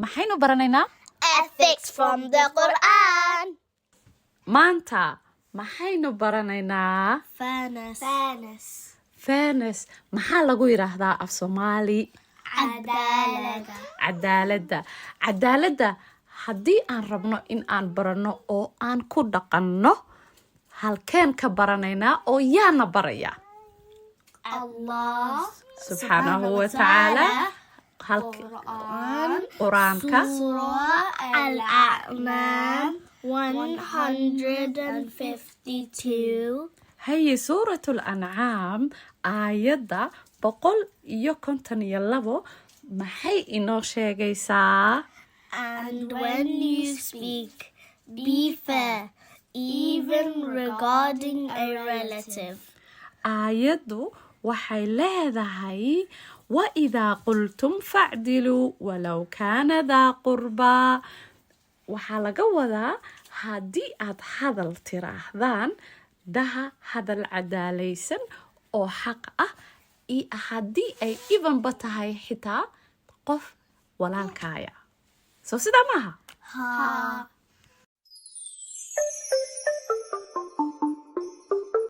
maxaynu baranaynaa Ethics from the Quran. maanta maxaynu baranaynaa Fairness. fairness maxaa lagu yiraahdaa af Soomaali cadaaladda haddii aan rabno in aan barano oo aan ku dhaqanno halkeen ka baranaynaa oo yaana baraya Allah subxaanahu wa tacaala quraanka Surah Al-A'man 152. haye suuratul ancaam aayadda 152 maxay inoo sheegaysaa And when you speak, be fair, even regarding a relative. aayaddu waxay leedahay waidaa qultum facdiluu walow kaana daa qurbaa waxaa laga wadaa haddii aad hadal tiraahdaan daha hadal cadaalaysan oo xaq ah iyo haddii ay ibanba tahay xitaa qof walaalkaaya soo sidaa maaha